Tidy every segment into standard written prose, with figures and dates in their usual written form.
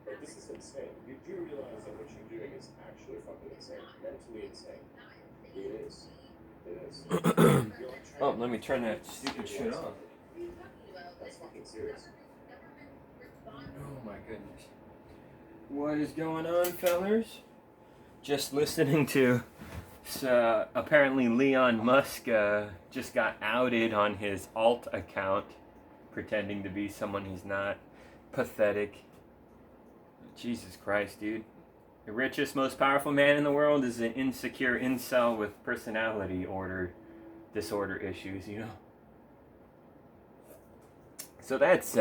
But this is insane. You do realize that what you're doing is actually fucking insane. Mentally insane. It is. It is. Oh, let me turn that stupid shit off. That's fucking serious. Oh my goodness. What is going on, fellers? Just listening to apparently Elon Musk just got outed on his alt account, pretending to be someone he's not. Pathetic. Jesus Christ, dude. The richest, most powerful man in the world is an insecure incel with personality disorder issues, you know? So that's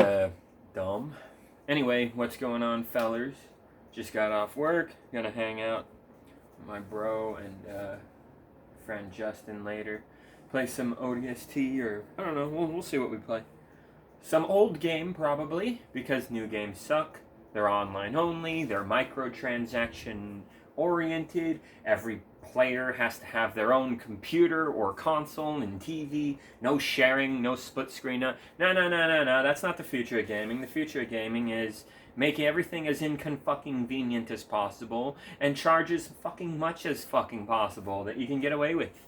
dumb. Anyway, what's going on, fellers? Just got off work. Gonna hang out with my bro and friend Justin later. Play some ODST or, I don't know, we'll see what we play. Some old game, probably, because new games suck. They're online only, they're microtransaction oriented. Every player has to have their own computer or console and TV. No sharing, no split screen. No. That's not the future of gaming. The future of gaming is making everything as inconvenient as possible and charge as fucking much as fucking possible that you can get away with.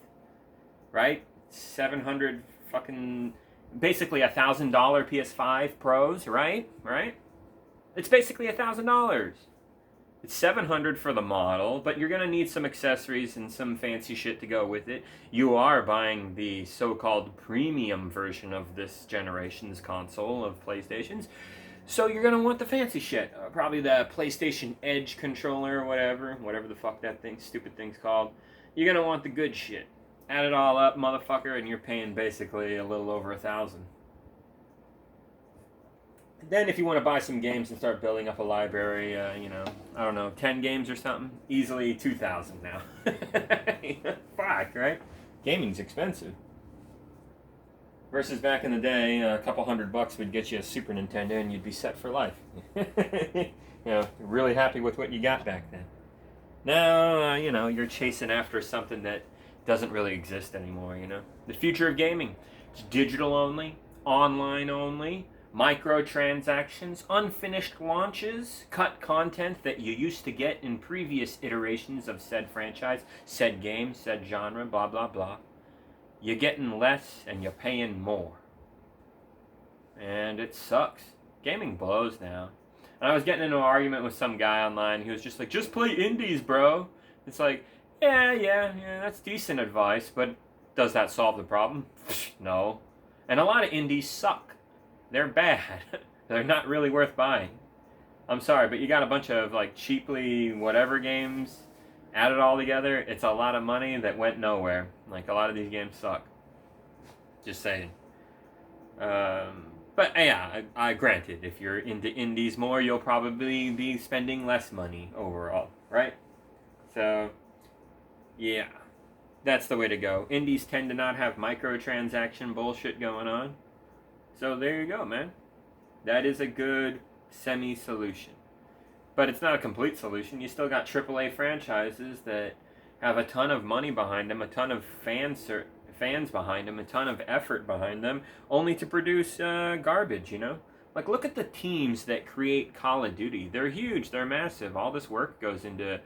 Right? 700 fucking... Basically $1,000 PS5 Pros, right? Right? It's basically $1,000. It's $700 for the model, but you're gonna need some accessories and some fancy shit to go with it. You are buying the so-called premium version of this generation's console of PlayStations, so you're gonna want the fancy shit. Probably the PlayStation Edge controller or whatever the fuck that stupid thing's called. You're gonna want the good shit. Add it all up, motherfucker, and you're paying basically a little over $1,000. Then if you want to buy some games and start building up a library, I don't know, 10 games or something, easily $2,000 now. Fuck, right? Gaming's expensive. Versus back in the day, a couple $100 would get you a Super Nintendo and you'd be set for life. Really happy with what you got back then. Now, you're chasing after something that doesn't really exist anymore, The future of gaming. It's digital only, online only, microtransactions, unfinished launches, cut content that you used to get in previous iterations of said franchise, said game, said genre, blah, blah, blah. You're getting less and you're paying more. And it sucks. Gaming blows now. And I was getting into an argument with some guy online. He was just like, just play indies, bro. It's like, yeah, that's decent advice, but does that solve the problem? No. And a lot of indies suck. They're bad. They're not really worth buying. I'm sorry, but you got a bunch of cheaply whatever games, add it all together, it's a lot of money that went nowhere. A lot of these games suck. Just saying. But yeah, I granted, if you're into indies more, you'll probably be spending less money overall, right? So, yeah. That's the way to go. Indies tend to not have microtransaction bullshit going on. So there you go, man. That is a good semi-solution. But it's not a complete solution. You still got AAA franchises that have a ton of money behind them, a ton of fans behind them, a ton of effort behind them, only to produce garbage, Look at the teams that create Call of Duty. They're huge. They're massive. All this work goes into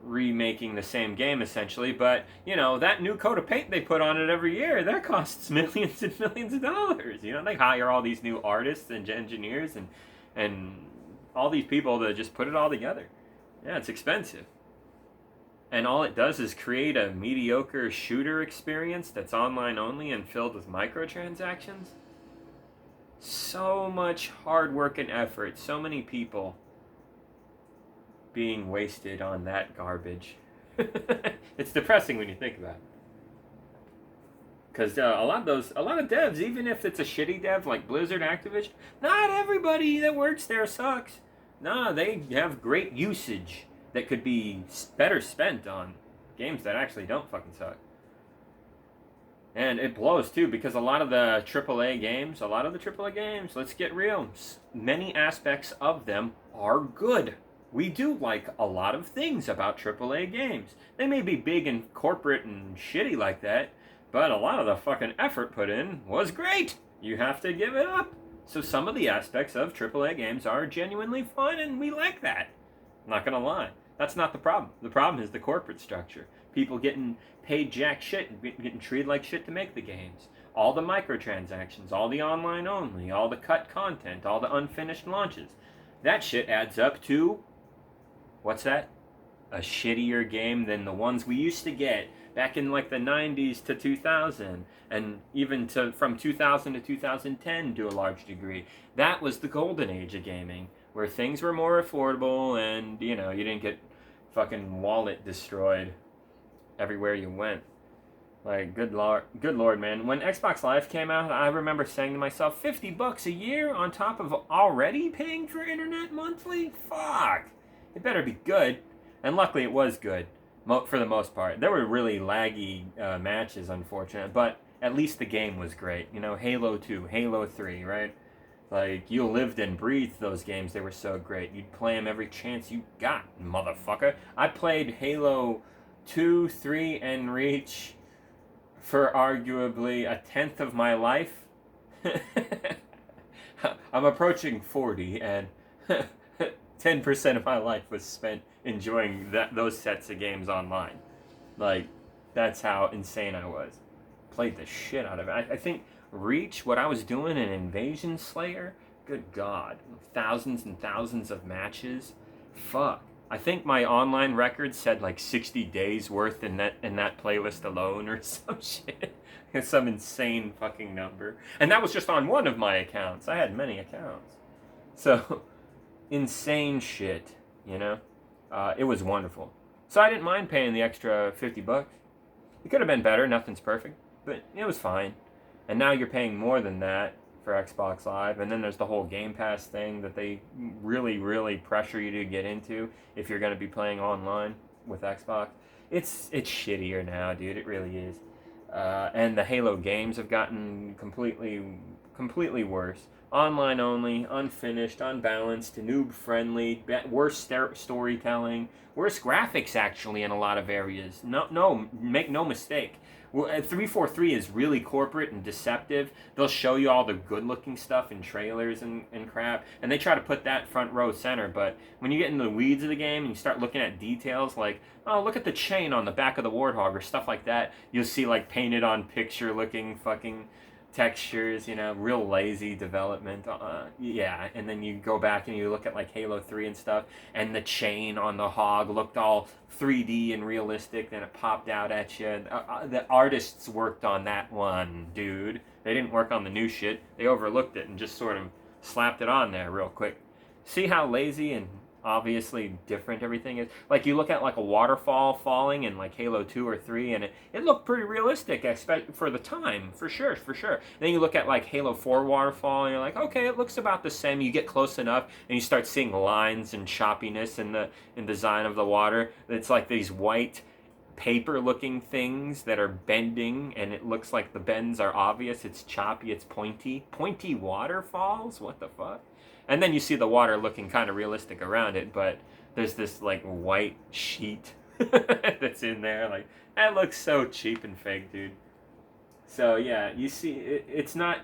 remaking the same game essentially, but that new coat of paint they put on it every year, that costs millions and millions of dollars. They hire all these new artists and engineers and all these people to just put it all together. Yeah, it's expensive. And all it does is create a mediocre shooter experience that's online only and filled with microtransactions. So much hard work and effort, so many people being wasted on that garbage. It's depressing when you think about it. Because a lot of devs, even if it's a shitty dev like Blizzard, Activision, not everybody that works there sucks. Nah, they have great usage that could be better spent on games that actually don't fucking suck. And it blows too, because a lot of the AAA games, let's get real, many aspects of them are good. We do like a lot of things about AAA games. They may be big and corporate and shitty like that, but a lot of the fucking effort put in was great. You have to give it up. So some of the aspects of AAA games are genuinely fun, and we like that. I'm not gonna lie. That's not the problem. The problem is the corporate structure. People getting paid jack shit and getting treated like shit to make the games. All the microtransactions, all the online only, all the cut content, all the unfinished launches. That shit adds up to, what's that? A shittier game than the ones we used to get back in like the 90s to 2000, and even to from 2000 to 2010 to a large degree. That was the golden age of gaming, where things were more affordable, and you didn't get fucking wallet destroyed everywhere you went. Like, good lord, man. When Xbox Live came out, I remember saying to myself, $50 a year on top of already paying for internet monthly? Fuck! It better be good. And luckily it was good, for the most part. There were really laggy matches, unfortunately, but at least the game was great. Halo 2, Halo 3, right? Like, you lived and breathed those games. They were so great. You'd play them every chance you got, motherfucker. I played Halo 2, 3, and Reach for arguably a tenth of my life. I'm approaching 40, and 10% of my life was spent enjoying those sets of games online. Like, that's how insane I was. Played the shit out of it. I think Reach, what I was doing in Invasion Slayer, good God, thousands and thousands of matches. Fuck. I think my online record said like 60 days worth in that playlist alone or some shit. Some insane fucking number. And that was just on one of my accounts. I had many accounts. So, insane shit, It was wonderful. So I didn't mind paying the extra $50. It could have been better, nothing's perfect, but it was fine. And now you're paying more than that for Xbox Live, and then there's the whole Game Pass thing that they really, really pressure you to get into if you're going to be playing online with Xbox. It's shittier now, dude. It really is. And the Halo games have gotten completely worse. Online only, unfinished, unbalanced, noob friendly, worse storytelling, worse graphics actually in a lot of areas. No, make no mistake. 343 is really corporate and deceptive. They'll show you all the good-looking stuff in trailers and crap, and they try to put that front row center, but when you get in the weeds of the game and you start looking at details like, oh, look at the chain on the back of the Warthog or stuff like that, you'll see like painted on picture-looking fucking textures, real lazy development. Yeah, and then you go back and you look at like Halo 3 and stuff, and the chain on the hog looked all 3D and realistic, then it popped out at you. The artists worked on that one, dude. They didn't work on the new shit. They overlooked it and just sort of slapped it on there real quick. See how lazy and obviously different everything is? Like, you look at like a waterfall falling in like Halo 2 or 3, and it looked pretty realistic, for the time, for sure. Then you look at like Halo 4 waterfall, and you're like, okay, it looks about the same. You get close enough, and you start seeing lines and choppiness in the design of the water. It's like these white paper-looking things that are bending, and it looks like the bends are obvious. It's choppy, it's pointy waterfalls. What the fuck? And then you see the water looking kind of realistic around it, but there's this like white sheet that's in there. Like, that looks so cheap and fake, dude. So yeah, you see, it's not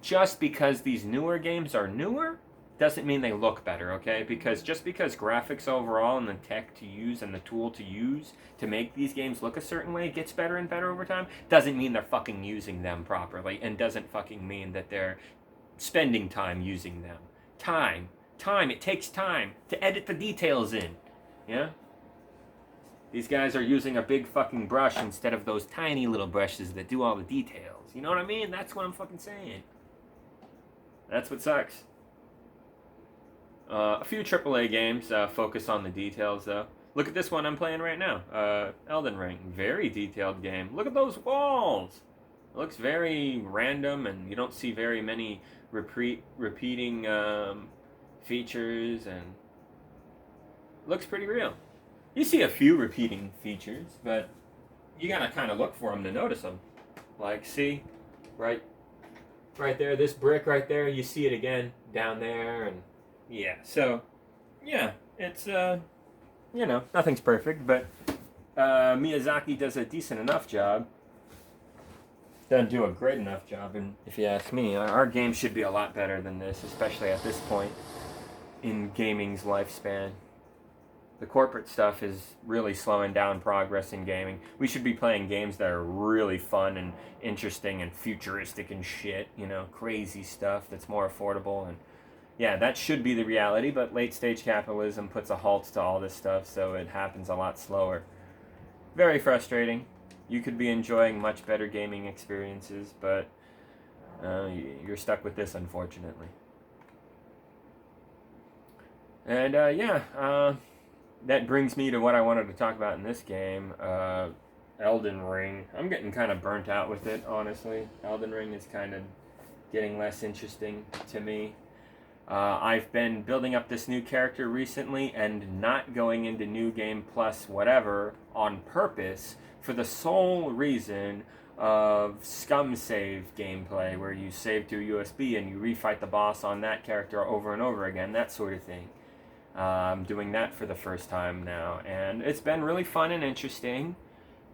just because these newer games are newer doesn't mean they look better, okay? Because just because graphics overall and the tech to use and the tool to use to make these games look a certain way gets better and better over time, doesn't mean they're fucking using them properly, and doesn't fucking mean that they're spending time using them. Time. It takes time to edit the details in. Yeah? These guys are using a big fucking brush instead of those tiny little brushes that do all the details. You know what I mean? That's what I'm fucking saying. That's what sucks. A few AAA games focus on the details, though. Look at this one I'm playing right now. Elden Ring. Very detailed game. Look at those walls! It looks very random, and you don't see very many repeating features, and looks pretty real. You see a few repeating features, but you gotta kind of look for them to notice them. Like, see, right there, this brick right there, you see it again down there, and yeah. So, yeah, it's nothing's perfect, but Miyazaki does a decent enough job doesn't do a great enough job, and if you ask me, our game should be a lot better than this, especially at this point in gaming's lifespan. The corporate stuff is really slowing down progress in gaming. We should be playing games that are really fun and interesting and futuristic and shit, you know, crazy stuff that's more affordable. And yeah, that should be the reality, but late stage capitalism puts a halt to all this stuff, so it happens a lot slower. Very frustrating. You could be enjoying much better gaming experiences, but you're stuck with this, unfortunately. And that brings me to what I wanted to talk about in this game, Elden Ring. I'm getting kind of burnt out with it, honestly. Elden Ring is kind of getting less interesting to me. I've been building up this new character recently and not going into New Game Plus whatever on purpose for the sole reason of scum save gameplay, where you save to a USB and you refight the boss on that character over and over again, that sort of thing. I'm doing that for the first time now, and it's been really fun and interesting,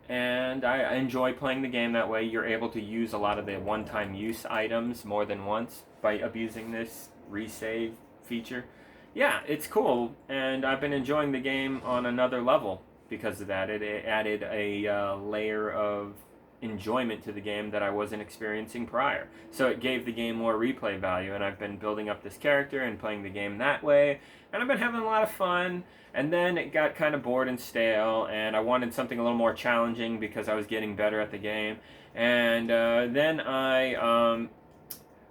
and I enjoy playing the game that way. You're able to use a lot of the one-time use items more than once by abusing this resave feature. Yeah, it's cool, and I've been enjoying the game on another level because of that. It added a layer of enjoyment to the game that I wasn't experiencing prior. So it gave the game more replay value, and I've been building up this character and playing the game that way, and I've been having a lot of fun. And then it got kind of bored and stale, and I wanted something a little more challenging because I was getting better at the game. And then I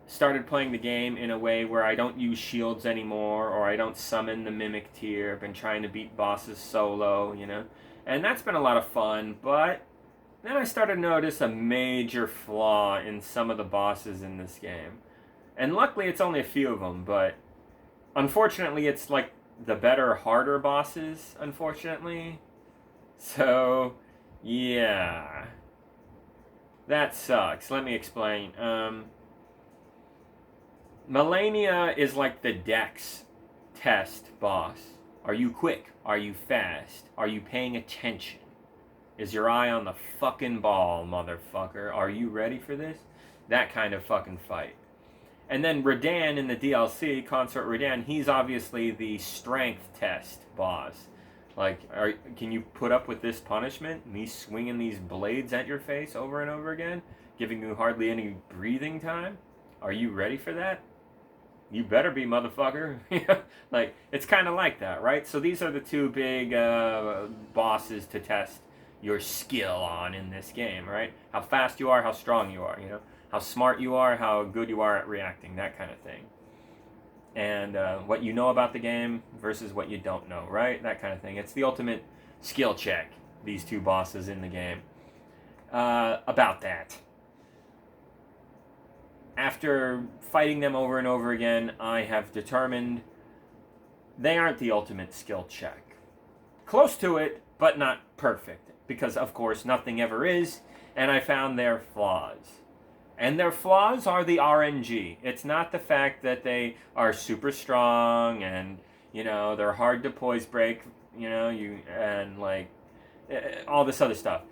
started playing the game in a way where I don't use shields anymore, or I don't summon the mimic tier. I've been trying to beat bosses solo, you know, and that's been a lot of fun. But then I started to notice a major flaw in some of the bosses in this game. And luckily it's only a few of them, but unfortunately it's like the better, harder bosses, unfortunately. So, yeah. That sucks. Let me explain. Malenia is like the Dex test boss. Are you quick? Are you fast? Are you paying attention? Is your eye on the fucking ball, motherfucker? Are you ready for this? That kind of fucking fight. And then Radahn in the DLC, Consort Radahn, he's obviously the strength test boss. Like, can you put up with this punishment? Me swinging these blades at your face over and over again? Giving you hardly any breathing time? Are you ready for that? You better be, motherfucker. Like, it's kind of like that, right? So these are the two big bosses to test your skill on in this game, right? How fast you are, how strong you are, you know? How smart you are, how good you are at reacting, that kind of thing. And what you know about the game versus what you don't know, right? That kind of thing. It's the ultimate skill check, these two bosses in the game. About that. After fighting them over and over again, I have determined they aren't the ultimate skill check. Close to it, but not perfect. Because, of course, nothing ever is, and I found their flaws. And their flaws are the RNG. It's not the fact that they are super strong and, you know, they're hard to poise break, you know, and like all this other stuff.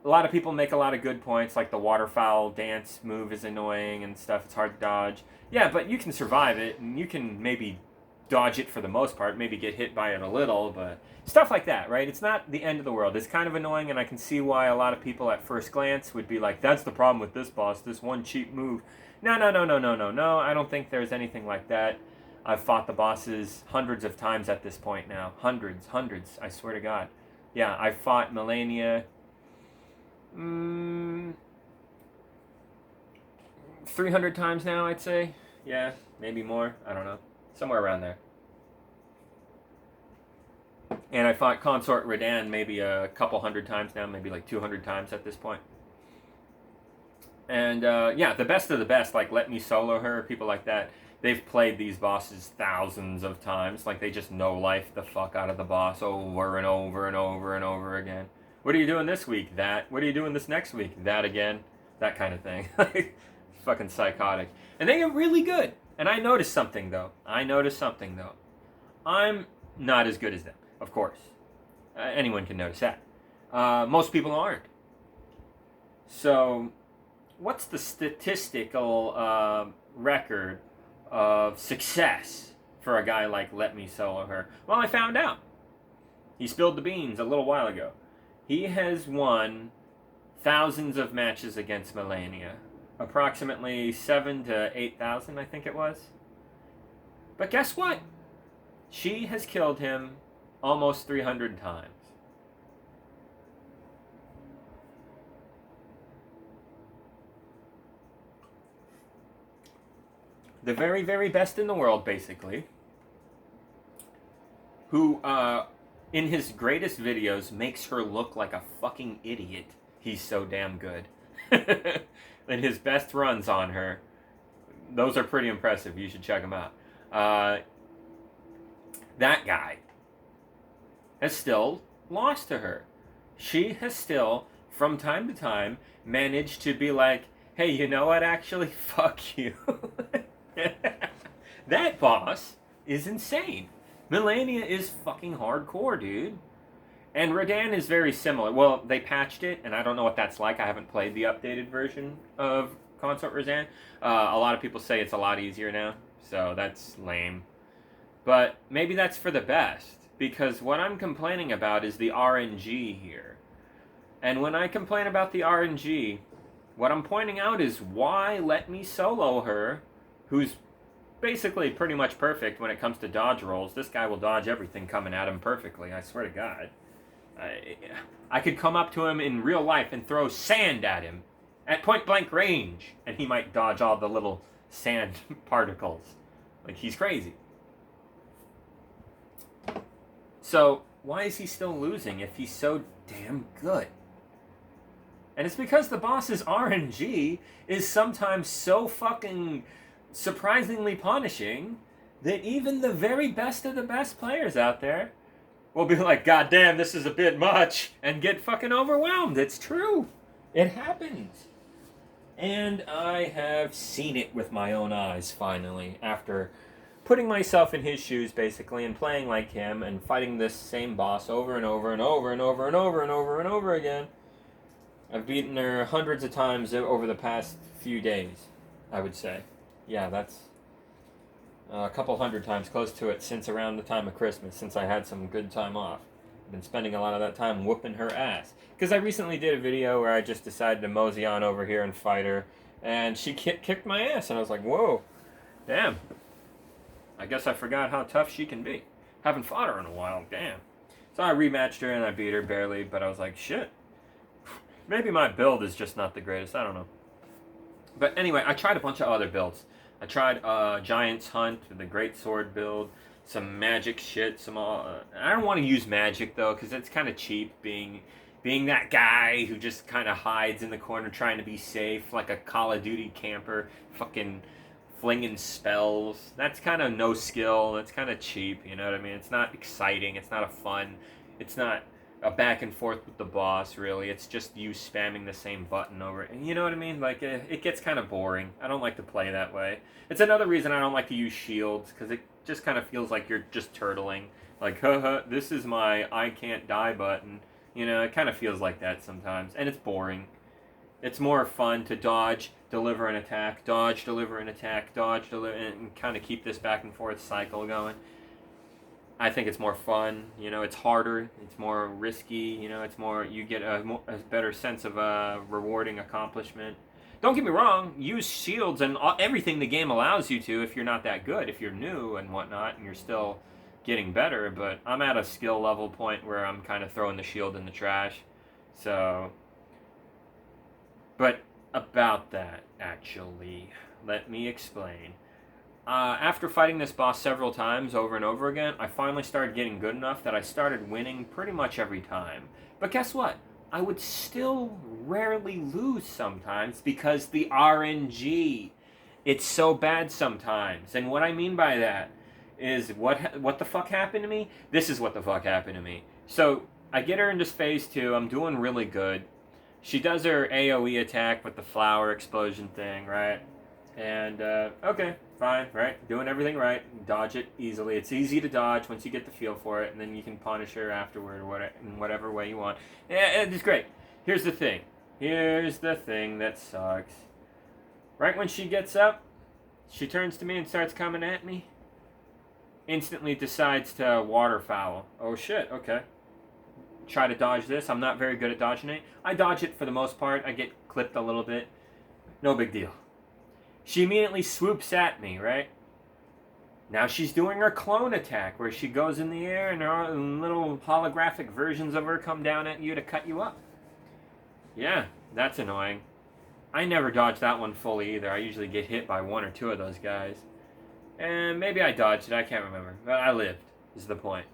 A lot of people make a lot of good points, like the waterfowl dance move is annoying and stuff. It's hard to dodge. Yeah, but you can survive it, and you can maybe dodge it for the most part, maybe get hit by it a little, but stuff like that, right? It's not the end of the world. It's kind of annoying, and I can see why a lot of people at first glance would be like, that's the problem with this boss, this one cheap move. No, I don't think there's anything like that. I've fought the bosses hundreds of times at this point now. Hundreds, I swear to God. Yeah, I've fought Malenia 300 times now, I'd say. Yeah, maybe more. I don't know. Somewhere around there. And I fought Consort Radahn maybe a couple hundred times now, maybe like 200 times at this point. And yeah, the best of the best, like Let Me Solo Her, people like that, they've played these bosses thousands of times. Like they just no-life the fuck out of the boss over and over and over and over again. What are you doing this week? That. What are you doing this next week? That again. That kind of thing. Fucking psychotic. And they get really good. And I noticed something, though. I'm not as good as them, of course. Anyone can notice that. Most people aren't. So, what's the statistical record of success for a guy like Let Me Solo Her? Well, I found out. He spilled the beans a little while ago. He has won thousands of matches against Malenia. Approximately 7,000 to 8,000, I think it was. But guess what? She has killed him almost 300 times. The very, very best in the world, basically, who, in his greatest videos, makes her look like a fucking idiot. He's so damn good. And his best runs on her, those are pretty impressive. You should check them out. That guy has still lost to her. She has still, from time to time, managed to be like, hey, you know what, actually, fuck you. That boss is insane. Malenia is fucking hardcore, dude. And Radahn is very similar. Well, they patched it, and I don't know what that's like. I haven't played the updated version of Consort Radahn. A lot of people say it's a lot easier now, so that's lame. But maybe that's for the best, because what I'm complaining about is the RNG here. And when I complain about the RNG, what I'm pointing out is why Let Me Solo Her, who's basically pretty much perfect when it comes to dodge rolls. This guy will dodge everything coming at him perfectly, I swear to God. I could come up to him in real life and throw sand at him at point blank range, and he might dodge all the little sand particles. Like, he's crazy. So, why is he still losing if he's so damn good? And it's because the boss's RNG is sometimes so fucking surprisingly punishing that even the very best of the best players out there will be like, God damn, this is a bit much, and get fucking overwhelmed. It's true. It happens. And I have seen it with my own eyes, finally, after putting myself in his shoes, basically, and playing like him, and fighting this same boss over and over and over and over and over and over and over again. I've beaten her hundreds of times over the past few days, I would say. Yeah, that's a couple hundred times, close to it, since around the time of Christmas, since I had some good time off. I've been spending a lot of that time whooping her ass. Because I recently did a video where I just decided to mosey on over here and fight her, and she kicked my ass, and I was like, whoa, damn. I guess I forgot how tough she can be. Haven't fought her in a while, damn. So I rematched her, and I beat her barely, but I was like, shit. Maybe my build is just not the greatest, I don't know. But anyway, I tried a bunch of other builds. I tried Giant's Hunt, the Great Sword build, some magic shit, some I don't want to use magic though, because it's kind of cheap, being that guy who just kind of hides in the corner trying to be safe, like a Call of Duty camper, fucking flinging spells. That's kind of no skill, that's kind of cheap, you know what I mean? It's not exciting, it's not a fun, it's not a back and forth with the boss, really. It's just you spamming the same button over it. And you know what I mean? Like, it gets kind of boring. I don't like to play that way. It's another reason I don't like to use shields, because it just kind of feels like you're just turtling. Like, haha, this is my I can't die button. You know, it kind of feels like that sometimes. And it's boring. It's more fun to dodge, deliver an attack, dodge, deliver an attack, dodge, deliver, and kind of keep this back and forth cycle going. I think it's more fun, you know, it's harder, it's more risky, you know, it's more, you get a better sense of a rewarding accomplishment. Don't get me wrong, use shields and everything the game allows you to if you're not that good, if you're new and whatnot, and you're still getting better, but I'm at a skill level point where I'm kind of throwing the shield in the trash, so, but about that, actually, let me explain. After fighting this boss several times over and over again, I finally started getting good enough that I started winning pretty much every time. But guess what? I would still rarely lose sometimes because the RNG. It's so bad sometimes. And what I mean by that is what the fuck happened to me? This is what the fuck happened to me. So I get her into phase 2. I'm doing really good. She does her AoE attack with the flower explosion thing, right? And, okay, fine, right? Doing everything right. Dodge it easily. It's easy to dodge once you get the feel for it, and then you can punish her afterward or in whatever way you want. Yeah, it's great. Here's the thing. Here's the thing that sucks. Right when she gets up, she turns to me and starts coming at me. Instantly decides to waterfowl. Oh shit, okay. Try to dodge this. I'm not very good at dodging it. I dodge it for the most part. I get clipped a little bit. No big deal. She immediately swoops at me, right? Now she's doing her clone attack, where she goes in the air and her little holographic versions of her come down at you to cut you up. Yeah, that's annoying. I never dodge that one fully either. I usually get hit by one or two of those guys. And maybe I dodged it, I can't remember. But I lived, is the point.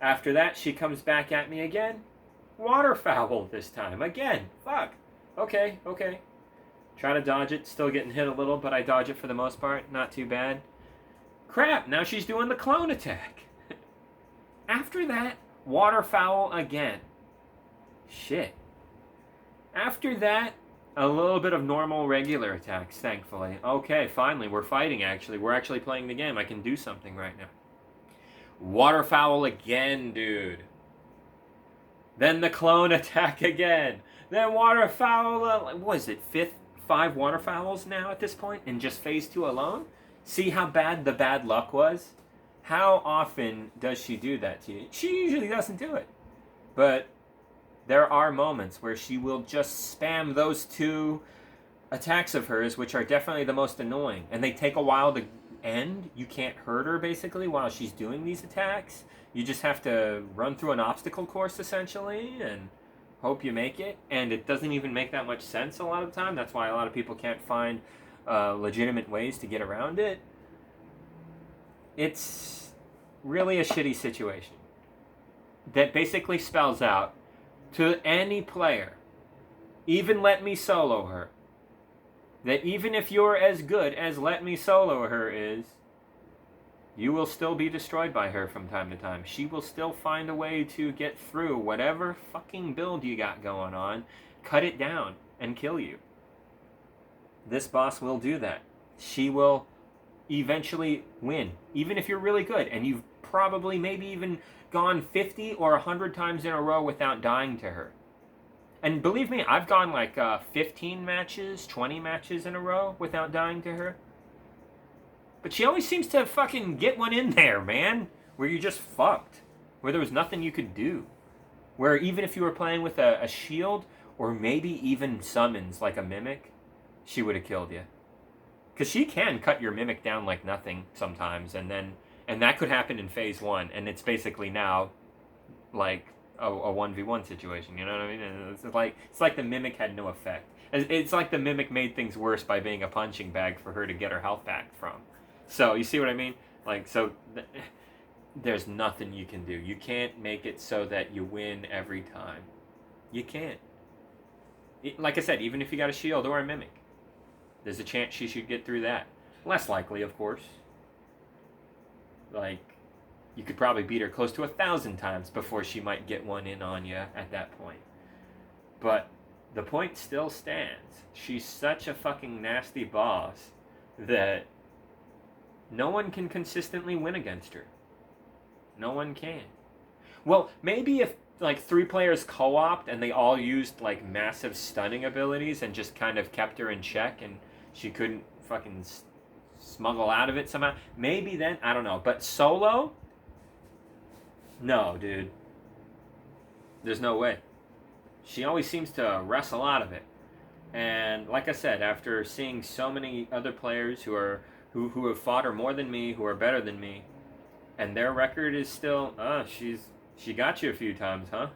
After that, she comes back at me again. Waterfowl this time. Again. Fuck. Okay. Try to dodge it. Still getting hit a little, but I dodge it for the most part. Not too bad. Crap, now she's doing the clone attack. After that, waterfowl again. Shit. After that, a little bit of normal regular attacks, thankfully. Okay, finally, we're fighting actually. We're actually playing the game. I can do something right now. Waterfowl again, dude. Then the clone attack again. Then waterfowl, what is it, 5 waterfowls now at this point in just phase 2 alone? See how bad the bad luck was? How often does she do that to you? She usually doesn't do it. But there are moments where she will just spam those 2 attacks of hers, which are definitely the most annoying. And they take a while to end. You can't hurt her, basically, while she's doing these attacks. You just have to run through an obstacle course, essentially, and hope you make it. And it doesn't even make that much sense a lot of the time. That's why a lot of people can't find legitimate ways to get around it. It's really a shitty situation that basically spells out to any player, even Let Me Solo Her, that even if you're as good as Let Me Solo Her is, you will still be destroyed by her from time to time. She will still find a way to get through whatever fucking build you got going on, cut it down, and kill you. This boss will do that. She will eventually win, even if you're really good, and you've probably maybe even gone 50 or 100 times in a row without dying to her. And believe me, I've gone like 15 matches, 20 matches in a row without dying to her. But she always seems to fucking get one in there, man, where you just fucked, where there was nothing you could do. Where even if you were playing with a shield, or maybe even summons like a mimic, she would have killed you. Because she can cut your mimic down like nothing sometimes, and that could happen in phase 1, and it's basically now like a 1v1 situation, you know what I mean? And it's like the mimic had no effect. It's like the mimic made things worse by being a punching bag for her to get her health back from. So, you see what I mean? Like, so there's nothing you can do. You can't make it so that you win every time. You can't. Like I said, even if you got a shield or a mimic, there's a chance she should get through that. Less likely, of course. Like, you could probably beat her close to 1,000 times before she might get one in on you at that point. But the point still stands. She's such a fucking nasty boss that no one can consistently win against her. No one can. Well, maybe if like 3 players co-opted and they all used like massive stunning abilities and just kind of kept her in check and she couldn't fucking smuggle out of it somehow, maybe then, I don't know. But solo? No, dude. There's no way. She always seems to wrestle out of it. And like I said, after seeing so many other players who have fought her more than me, who are better than me, and their record is still, she got you a few times, huh?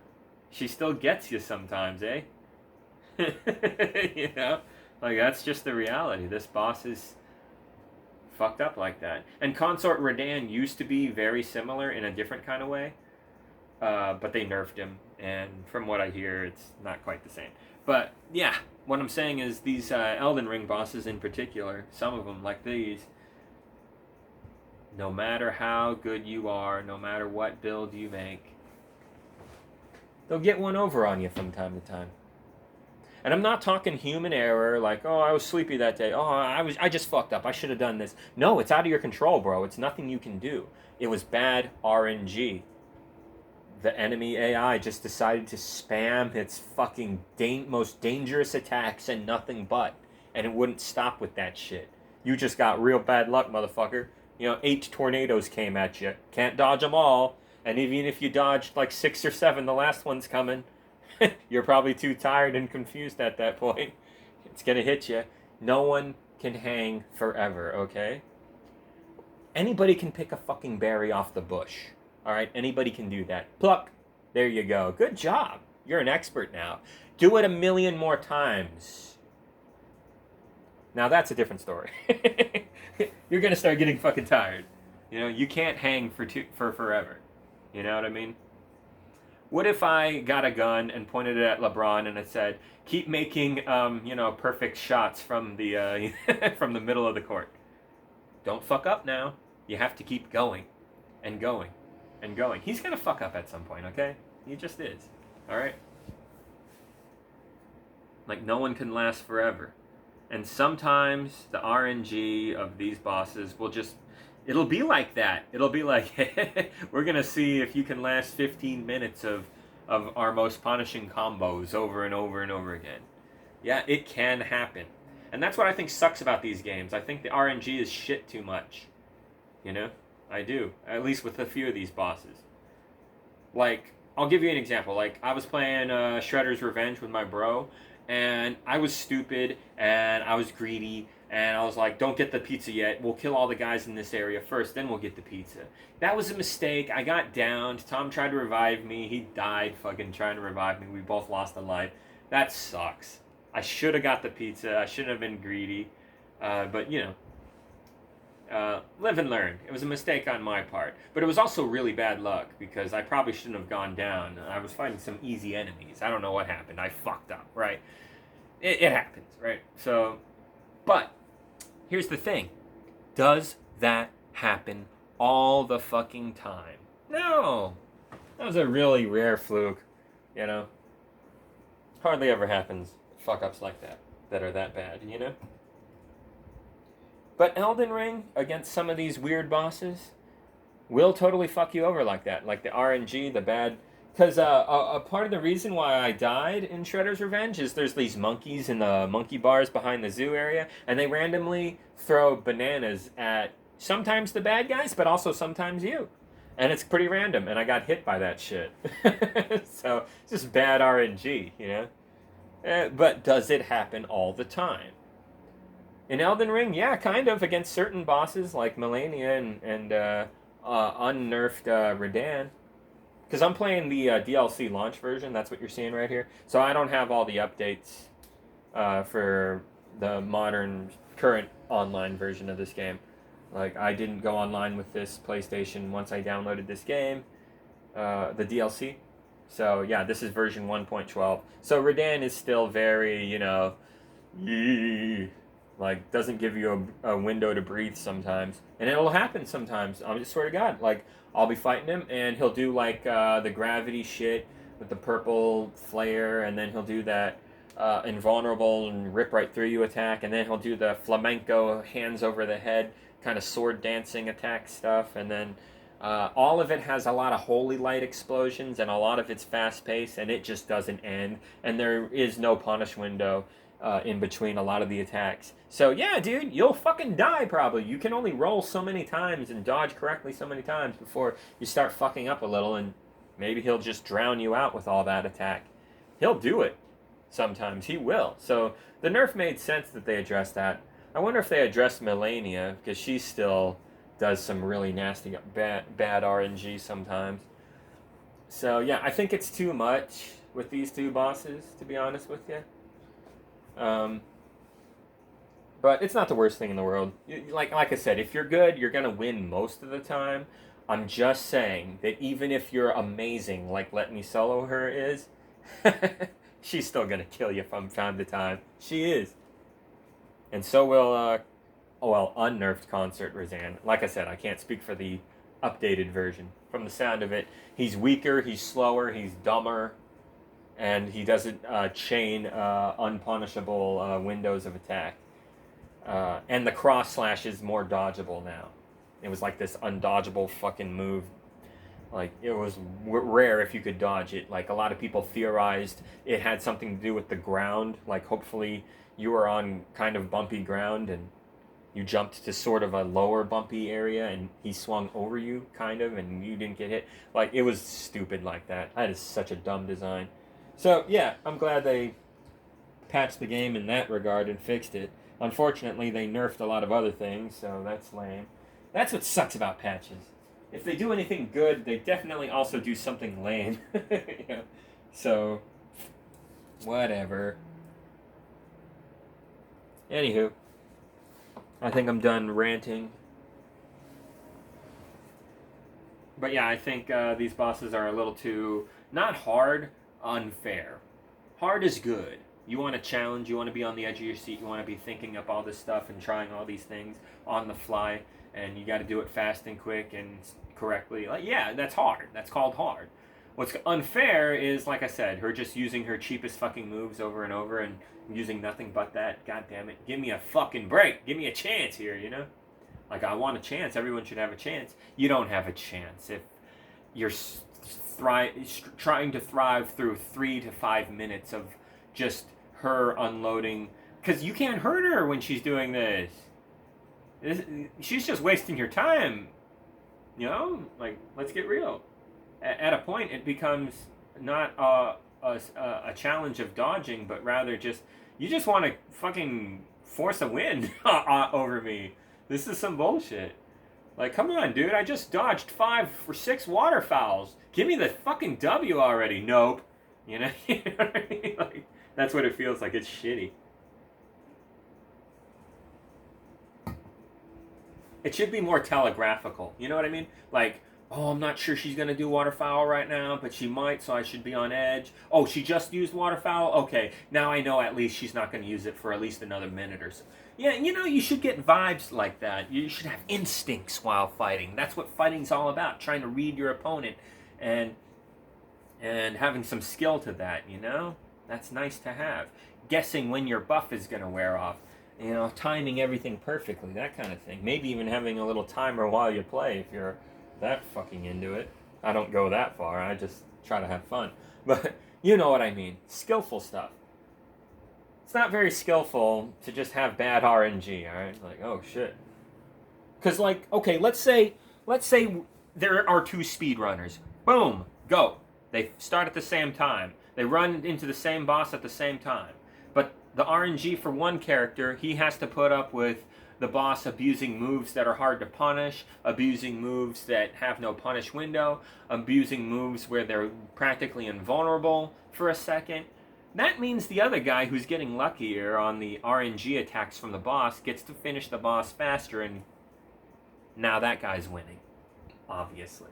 She still gets you sometimes, eh? You know? Like, that's just the reality. This boss is fucked up like that. And Consort Radan used to be very similar in a different kind of way, but they nerfed him, and from what I hear, it's not quite the same. But, yeah, what I'm saying is these Elden Ring bosses in particular, some of them like these, no matter how good you are, no matter what build you make, they'll get one over on you from time to time. And I'm not talking human error, like, oh, I was sleepy that day. Oh, I just fucked up. I should have done this. No, it's out of your control, bro. It's nothing you can do. It was bad RNG. The enemy AI just decided to spam its fucking most dangerous attacks and nothing but. and it wouldn't stop with that shit. You just got real bad luck, motherfucker. 8 tornadoes came at you. Can't dodge them all. And even if you dodged like 6 or 7, the last one's coming. You're probably too tired and confused at that point. It's gonna hit you. No one can hang forever, okay? Anybody can pick a fucking berry off the bush. Alright? Anybody can do that. Pluck. There you go. Good job. You're an expert now. Do it 1,000,000 more times. Now that's a different story. You're gonna start getting fucking tired. You can't hang for forever. You know what I mean? What if I got a gun and pointed it at LeBron and it said, "Keep making, perfect shots from the from the middle of the court. Don't fuck up now. You have to keep going, and going, and going." He's gonna fuck up at some point, okay? He just is. All right. Like no one can last forever, and sometimes the RNG of these bosses will just. It'll be like that. It'll be like, we're going to see if you can last 15 minutes of our most punishing combos over and over and over again. Yeah, it can happen. And that's what I think sucks about these games. I think the RNG is shit too much. I do. At least with a few of these bosses. Like, I'll give you an example. Like, I was playing Shredder's Revenge with my bro, and I was stupid, and I was greedy, and I was like, don't get the pizza yet. We'll kill all the guys in this area first, then we'll get the pizza. That was a mistake. I got downed. Tom tried to revive me. He died fucking trying to revive me. We both lost a life. That sucks. I should have got the pizza. I shouldn't have been greedy. But, live and learn. It was a mistake on my part. But it was also really bad luck, because I probably shouldn't have gone down. I was fighting some easy enemies. I don't know what happened. I fucked up, right? It happens, right? So... But, here's the thing. Does that happen all the fucking time? No. That was a really rare fluke, Hardly ever happens fuck-ups like that are that bad, But Elden Ring, against some of these weird bosses, will totally fuck you over like that. Like the RNG, the bad... Because a part of the reason why I died in Shredder's Revenge is there's these monkeys in the monkey bars behind the zoo area, and they randomly throw bananas at sometimes the bad guys, but also sometimes you. And it's pretty random, and I got hit by that shit. So, it's just bad RNG, But does it happen all the time? In Elden Ring, yeah, kind of, against certain bosses like Malenia and unnerfed Radahn. Because I'm playing the DLC launch version, that's what you're seeing right here. So I don't have all the updates for the modern, current online version of this game. Like, I didn't go online with this PlayStation once I downloaded this game, the DLC. So, yeah, this is version 1.12. So Radahn is still very, like, doesn't give you a window to breathe sometimes. And it'll happen sometimes. I just swear to God, like... I'll be fighting him, and he'll do, like, the gravity shit with the purple flare, and then he'll do that invulnerable and rip right through you attack, and then he'll do the flamenco hands over the head kind of sword dancing attack stuff, and then all of it has a lot of holy light explosions, and a lot of it's fast-paced, and it just doesn't end, and there is no punish window in between a lot of the attacks. So yeah, dude, you'll fucking die probably. You can only roll so many times and dodge correctly so many times before you start fucking up a little, and maybe he'll just drown you out with all that attack. He'll do it. Sometimes he will. So the nerf made sense that they addressed that. I wonder if they addressed Malenia, because she still does some really nasty bad RNG sometimes. So yeah, I think it's too much with these two bosses, to be honest with you. But it's not the worst thing in the world. Like I said, if you're good, you're going to win most of the time. I'm just saying that even if you're amazing, like Let Me Solo Her is, she's still going to kill you from time to time. She is. And so will, unnerfed Concert Razan. Like I said, I can't speak for the updated version. From the sound of it, he's weaker, he's slower, he's dumber, and he doesn't chain unpunishable windows of attack. And the cross slash is more dodgeable now. It was like this undodgeable fucking move Like, it was rare if you could dodge it. Like, a lot of people theorized it had something to do with the ground. Like, hopefully you were on kind of bumpy ground and you jumped to sort of a lower bumpy area and he swung over you, kind of, and you didn't get hit. Like, it was stupid like that. That is such a dumb design. So, yeah, I'm glad they patched the game in that regard and fixed it. Unfortunately, they nerfed a lot of other things, so that's lame. That's what sucks about patches. If they do anything good, they definitely also do something lame. Yeah. So, whatever. Anywho, I think I'm done ranting. But yeah, I think these bosses are a little too, not hard, unfair. Hard is good. You want to challenge, you want to be on the edge of your seat, you want to be thinking up all this stuff and trying all these things on the fly, and you got to do it fast and quick and correctly. Like, yeah, that's hard. That's called hard. What's unfair is, like I said, her just using her cheapest fucking moves over and over and using nothing but that. God damn it. Give me a fucking break. Give me a chance here, you know? Like, I want a chance. Everyone should have a chance. You don't have a chance if you're trying to thrive through 3 to 5 minutes of just her unloading. Because you can't hurt her when she's doing this. She's just wasting your time. You know? Like, let's get real. At a point, it becomes not a challenge of dodging, but rather just, you just want to fucking force a win over me. This is some bullshit. Like, come on, dude. I just dodged 5 or 6 waterfowls. Give me the fucking W already. Nope. You know, you know what I mean? Like, that's what it feels like. It's shitty. It should be more telegraphical. You know what I mean? Like, oh, I'm not sure she's going to do waterfowl right now, but she might, so I should be on edge. Oh, she just used waterfowl? Okay, now I know at least she's not going to use it for at least another minute or so. Yeah, you know, you should get vibes like that. You should have instincts while fighting. That's what fighting's all about, trying to read your opponent and having some skill to that, you know? That's nice to have. Guessing when your buff is going to wear off. You know, timing everything perfectly, that kind of thing. Maybe even having a little timer while you play if you're that fucking into it. I don't go that far. I just try to have fun. But you know what I mean. Skillful stuff. It's not very skillful to just have bad RNG, alright? Like, oh shit. Because, like, okay, let's say there are 2 speedrunners. Boom, go. They start at the same time. They run into the same boss at the same time. But the RNG for one character, he has to put up with the boss abusing moves that are hard to punish, abusing moves that have no punish window, abusing moves where they're practically invulnerable for a second. That means the other guy who's getting luckier on the RNG attacks from the boss gets to finish the boss faster, and now that guy's winning, obviously.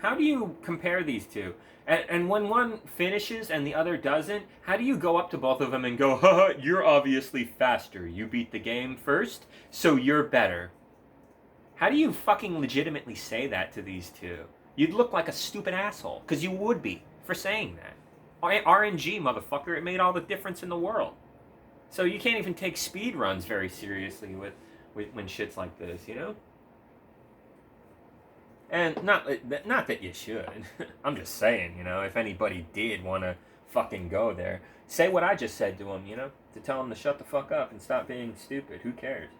How do you compare these two? And when one finishes and the other doesn't, how do you go up to both of them and go, haha, you're obviously faster. You beat the game first, so you're better. How do you fucking legitimately say that to these two? You'd look like a stupid asshole, because you would be, for saying that. RNG, motherfucker, it made all the difference in the world. So you can't even take speed runs very seriously with when shit's like this, you know? And not that you should. I'm just saying, you know, if anybody did want to fucking go there, say what I just said to them, you know, to tell them to shut the fuck up and stop being stupid. Who cares?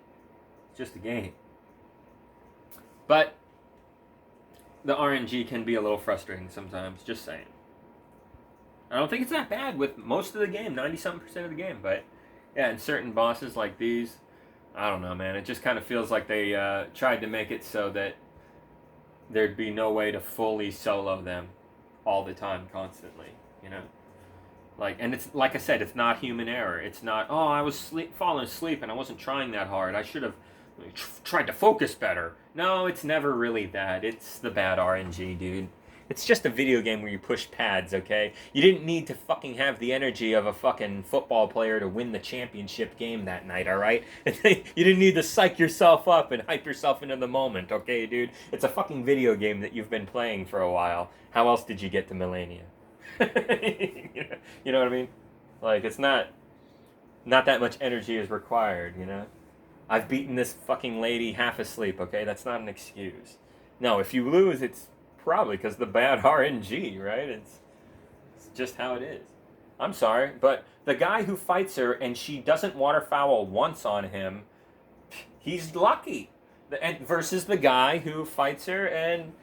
It's just a game. But the RNG can be a little frustrating sometimes, just saying. I don't think it's that bad with most of the game, 90-something% of the game, but yeah, in certain bosses like these, I don't know, man, it just kind of feels like they tried to make it so that there'd be no way to fully solo them all the time, constantly, you know? Like, and it's, like I said, it's not human error. It's not, oh, I was falling asleep and I wasn't trying that hard. I should have tried to focus better. No, it's never really that. It's the bad RNG, dude. It's just a video game where you push pads, okay? You didn't need to fucking have the energy of a fucking football player to win the championship game that night, alright? You didn't need to psych yourself up and hype yourself into the moment, okay, dude? It's a fucking video game that you've been playing for a while. How else did you get to Malenia? You know what I mean? Like, it's not that much energy is required, you know? I've beaten this fucking lady half asleep, okay? That's not an excuse. No, if you lose, it's Probably because the bad RNG, right? It's just how it is. I'm sorry, but the guy who fights her and she doesn't waterfowl once on him, he's lucky. And versus the guy who fights her and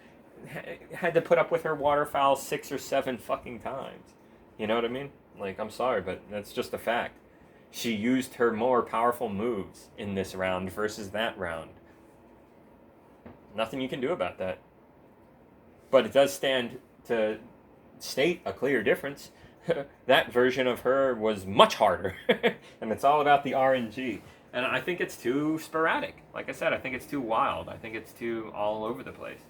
had to put up with her waterfowl 6 or 7 fucking times. You know what I mean? Like, I'm sorry, but that's just a fact. She used her more powerful moves in this round versus that round. Nothing you can do about that. But it does stand to state a clear difference. That version of her was much harder. And it's all about the RNG. And I think it's too sporadic. Like I said, I think it's too wild. I think it's too all over the place.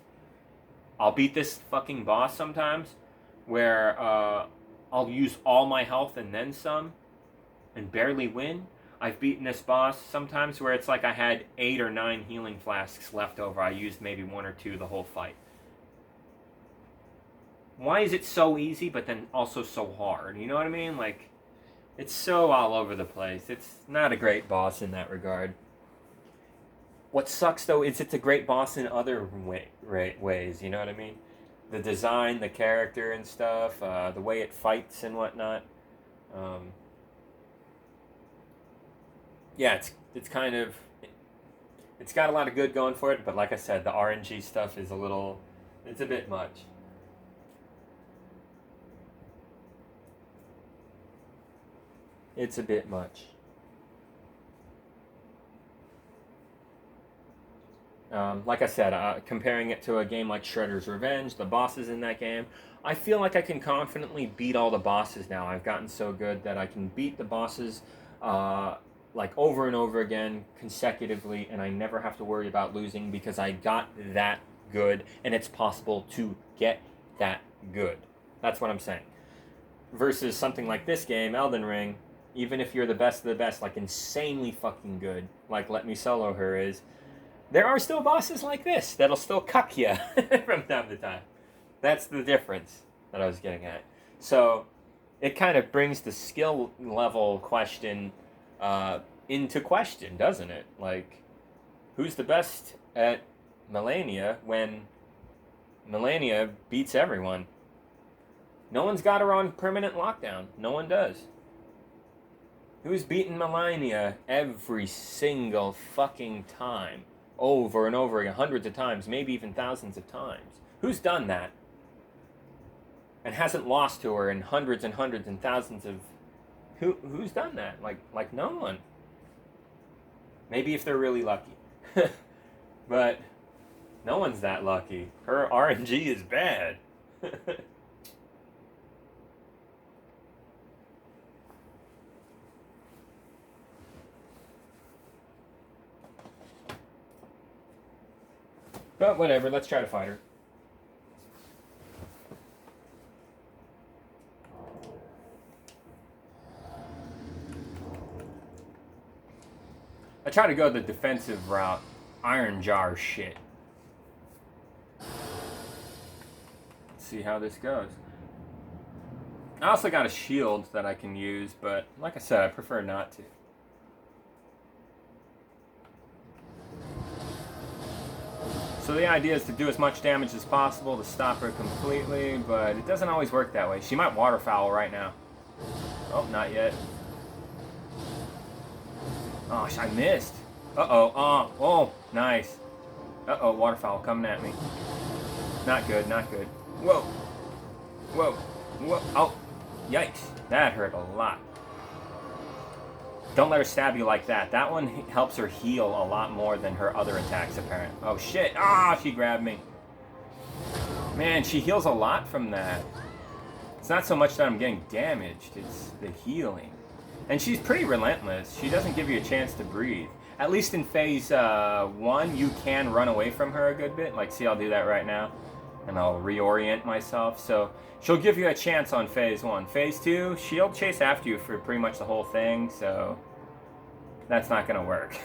I'll beat this fucking boss sometimes where I'll use all my health and then some and barely win. I've beaten this boss sometimes where it's like I had 8 or 9 healing flasks left over. I used maybe 1 or 2 the whole fight. Why is it so easy but then also so hard? You know what I mean? Like, it's so all over the place. It's not a great boss in that regard. What sucks, though, is it's a great boss in other ways, you know what I mean? The design, the character and stuff, the way it fights and whatnot. Yeah, it's kind of... It's got a lot of good going for it, but like I said, the RNG stuff is it's a bit much. It's a bit much. Like I said, comparing it to a game like Shredder's Revenge, the bosses in that game, I feel like I can confidently beat all the bosses now. I've gotten so good that I can beat the bosses like over and over again consecutively, and I never have to worry about losing because I got that good, and it's possible to get that good. That's what I'm saying. Versus something like this game, Elden Ring, even if you're the best of the best, like insanely fucking good, like Let Me Solo Her is, there are still bosses like this that'll still cuck you from time to time. That's the difference that I was getting at. So it kind of brings the skill level question into question, doesn't it? Like, who's the best at Malenia when Malenia beats everyone? No one's got her on permanent lockdown. No one does. Who's beaten Malenia every single fucking time? Over and over again, hundreds of times, maybe even thousands of times. Who's done that? And hasn't lost to her in hundreds and hundreds and thousands of... Who's done that? Like no one. Maybe if they're really lucky. But no one's that lucky. Her RNG is bad. But whatever, let's try to fight her. I try to go the defensive route. Iron jar shit. Let's see how this goes. I also got a shield that I can use, but like I said, I prefer not to. So the idea is to do as much damage as possible to stop her completely, but it doesn't always work that way. She might waterfowl right now. Oh, not yet. Oh, I missed. Uh-oh. Oh, nice. Uh-oh, waterfowl coming at me. Not good, not good. Whoa. Whoa. Whoa. Oh, yikes. That hurt a lot. Don't let her stab you like that. That one helps her heal a lot more than her other attacks, apparently. Oh, shit. Ah, she grabbed me. Man, she heals a lot from that. It's not so much that I'm getting damaged. It's the healing. And she's pretty relentless. She doesn't give you a chance to breathe. At least in phase 1, you can run away from her a good bit. Like, see, I'll do that right now. And I'll reorient myself. So she'll give you a chance on phase 1. Phase 2, she'll chase after you for pretty much the whole thing. So that's not going to work.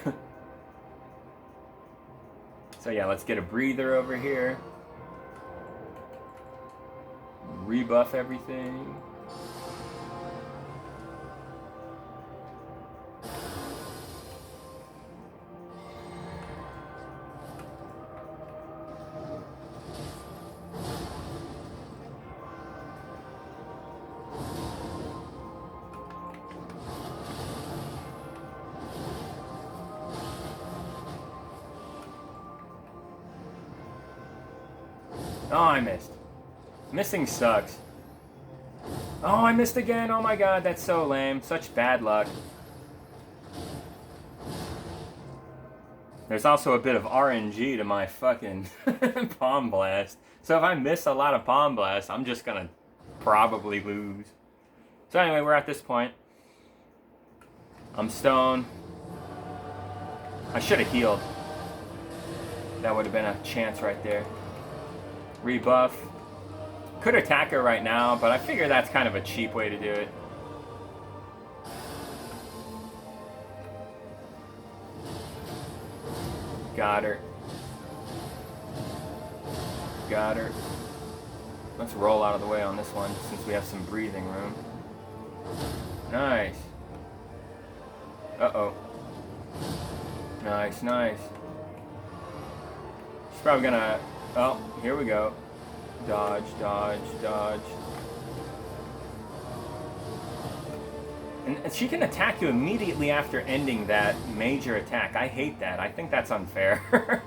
So yeah, let's get a breather over here. Rebuff everything. Oh, I missed. Missing sucks. Oh, I missed again. Oh my god, that's so lame. Such bad luck. There's also a bit of RNG to my fucking Palm Blast. So if I miss a lot of Palm Blasts, I'm just gonna probably lose. So anyway, we're at this point. I'm stoned. I should have healed. That would have been a chance right there. Rebuff. Could attack her right now, but I figure that's kind of a cheap way to do it. Got her. Got her. Let's roll out of the way on this one since we have some breathing room. Nice. Uh-oh. Nice, nice. She's probably gonna... Oh, here we go. Dodge, dodge, dodge. And she can attack you immediately after ending that major attack. I hate that. I think that's unfair.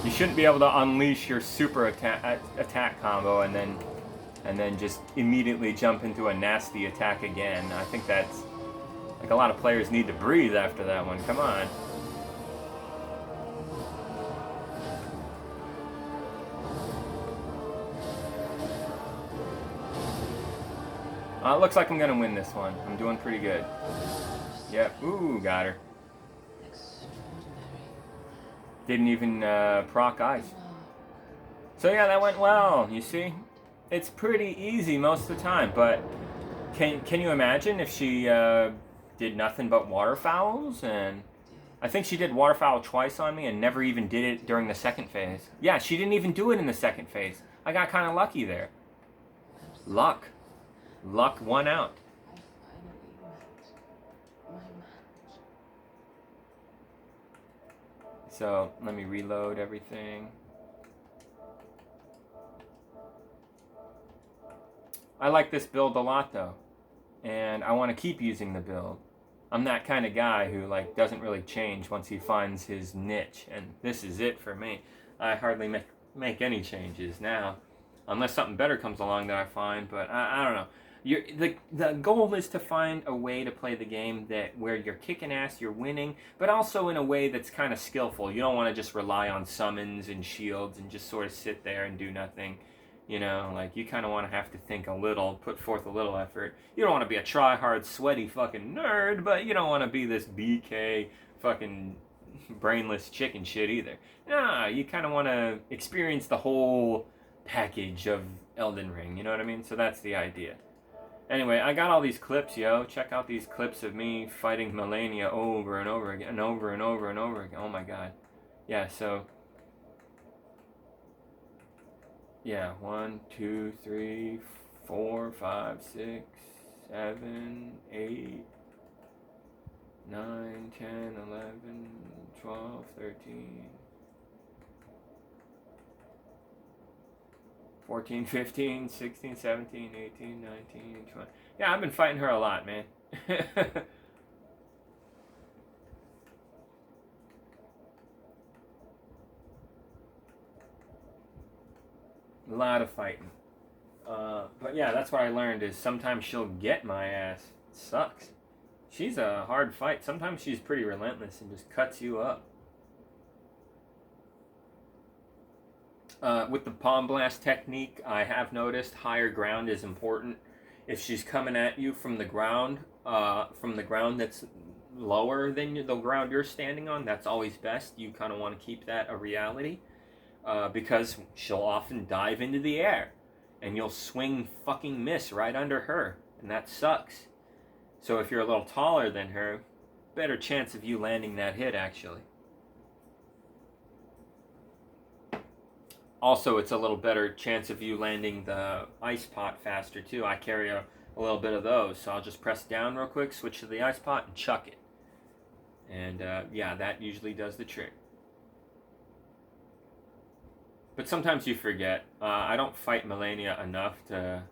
You shouldn't be able to unleash your super attack combo and then just immediately jump into a nasty attack again. I think that's... Like, a lot of players need to breathe after that one. Come on. Looks like I'm gonna win this one. I'm doing pretty good. Yep. Ooh, got her. Didn't even proc ice. So yeah, that went well. You see, it's pretty easy most of the time. But can you imagine if she did nothing but waterfowls? And I think she did waterfowl twice on me and never even did it during the second phase. Yeah, she didn't even do it in the second phase. I got kind of lucky there. Luck. Luck won out. So let me reload everything. I like this build a lot though, and I want to keep using the build. I'm that kind of guy who like doesn't really change once he finds his niche, and this is it for me. I hardly make any changes now, unless something better comes along that I find. But I don't know. The goal is to find a way to play the game where you're kicking ass, you're winning, but also in a way that's kind of skillful. You don't want to just rely on summons and shields and just sort of sit there and do nothing. You know, like, you kind of want to have to think a little, put forth a little effort. You don't want to be a try-hard, sweaty fucking nerd, but you don't want to be this BK fucking brainless chicken shit either. Nah, you kind of want to experience the whole package of Elden Ring, you know what I mean? So that's the idea. Anyway, I got all these clips, yo. Check out these clips of me fighting Malenia over and over again, and over and over and over again. Oh my god. Yeah, so... Yeah, 1, 2, 3, 4, 5, 6, 7, 8, 9, 10, 11, 12, 13, 14, 15, 16, 17, 18, 19, 20. Yeah, I've been fighting her a lot, man. A lot of fighting. But yeah, that's what I learned is sometimes she'll get my ass. It sucks. She's a hard fight. Sometimes she's pretty relentless and just cuts you up. With the Palm Blast technique, I have noticed higher ground is important. If she's coming at you from the ground that's lower than the ground you're standing on, that's always best. You kind of want to keep that a reality. Because she'll often dive into the air, and you'll swing fucking miss right under her, and that sucks. So if you're a little taller than her, better chance of you landing that hit, actually. Also, it's a little better chance of you landing the ice pot faster, too. I carry a little bit of those, so I'll just press down real quick, switch to the ice pot, and chuck it. And, yeah, that usually does the trick. But sometimes you forget. I don't fight Malenia enough to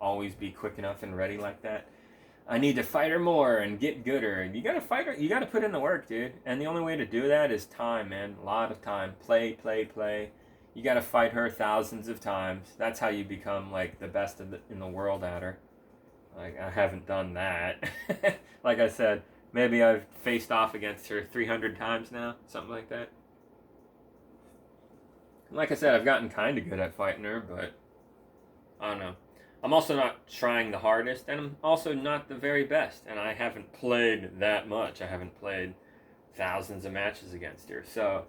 always be quick enough and ready like that. I need to fight her more and get gooder. You gotta fight her. You gotta put in the work, dude. And the only way to do that is time, man. A lot of time. Play, play, play. You gotta fight her thousands of times. That's how you become like the best in the world at her. Like, I haven't done that. Like I said, maybe I've faced off against her 300 times now, something like that. Like I said, I've gotten kind of good at fighting her, but I don't know. I'm also not trying the hardest, and I'm also not the very best, and I haven't played that much. I haven't played thousands of matches against her, so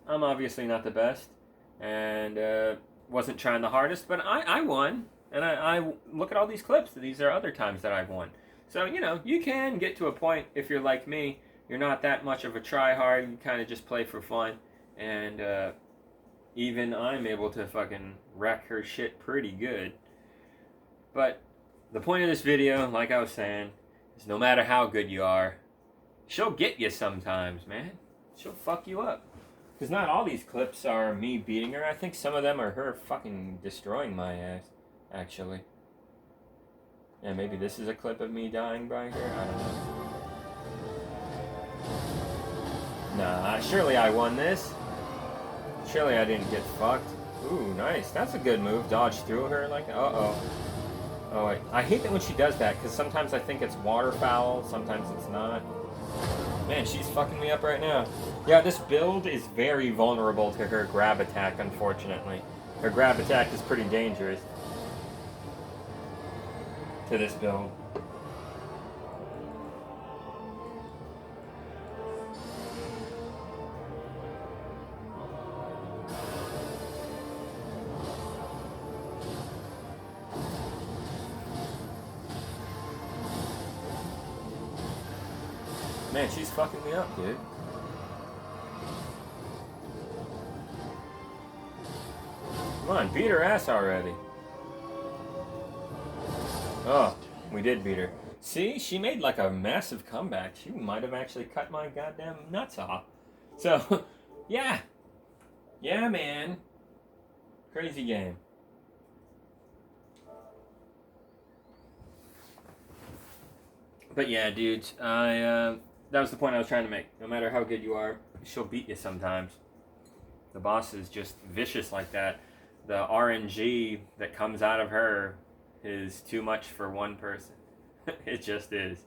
I'm obviously not the best, and wasn't trying the hardest, but I won, and I look at all these clips. These are other times that I've won. So, you know, you can get to a point, if you're like me, you're not that much of a try-hard, you kind of just play for fun, and even I'm able to fucking wreck her shit pretty good. But the point of this video, like I was saying, is no matter how good you are, she'll get you sometimes, man. She'll fuck you up. Because not all these clips are me beating her. I think some of them are her fucking destroying my ass, actually. Yeah, maybe this is a clip of me dying by her. I don't know. Nah, surely I won this. Surely I didn't get fucked. Ooh, nice. That's a good move. Dodge through her like, uh-oh. Oh, wait. I hate that when she does that, because sometimes I think it's waterfowl, sometimes it's not. Man, she's fucking me up right now. Yeah, this build is very vulnerable to her grab attack, unfortunately. Her grab attack is pretty dangerous to this build. Man, she's fucking me up, dude. Come on, beat her ass already. Oh, we did beat her. See, she made like a massive comeback. She might have actually cut my goddamn nuts off. So, yeah. Yeah, man. Crazy game. But yeah, dudes, that was the point I was trying to make. No matter how good you are, she'll beat you sometimes. The boss is just vicious like that. The RNG that comes out of her is too much for one person. It just is.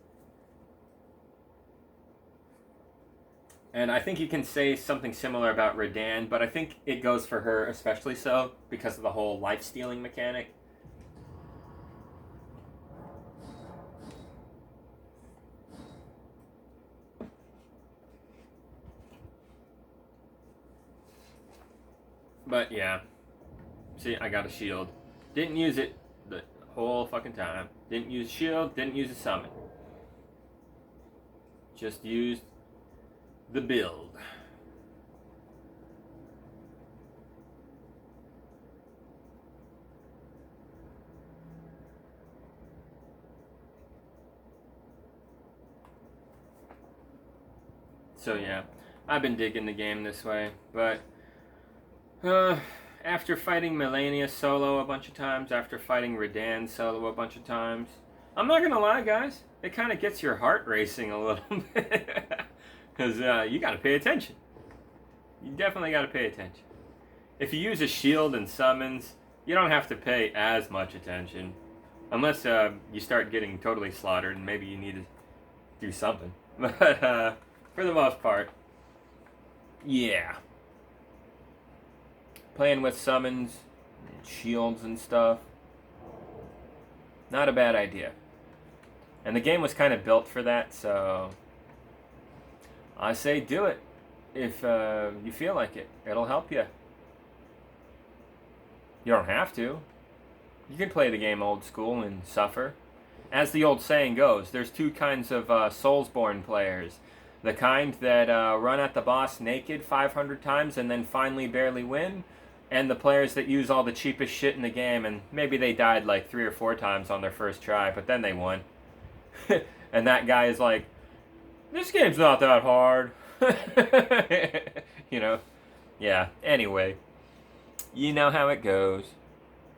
And I think you can say something similar about Redan, but I think it goes for her especially so because of the whole life-stealing mechanic. But yeah, see, I got a shield. Didn't use it the whole fucking time. Didn't use a shield, didn't use a summon. Just used the build. So yeah, I've been digging the game this way, but after fighting Malenia solo a bunch of times, after fighting Redan solo a bunch of times, I'm not gonna lie, guys, it kind of gets your heart racing a little bit. Because you gotta pay attention. You definitely gotta pay attention. If you use a shield and summons, you don't have to pay as much attention. Unless you start getting totally slaughtered and maybe you need to do something. But for the most part, yeah. Playing with summons, and shields and stuff, not a bad idea. And the game was kind of built for that, so I say do it if you feel like it. It'll help you. You don't have to. You can play the game old school and suffer. As the old saying goes, there's two kinds of Soulsborne players. The kind that run at the boss naked 500 times and then finally barely win, and the players that use all the cheapest shit in the game and maybe they died like 3 or 4 times on their first try, but then they won. And that guy is like, this game's not that hard. You know? Yeah, anyway. You know how it goes.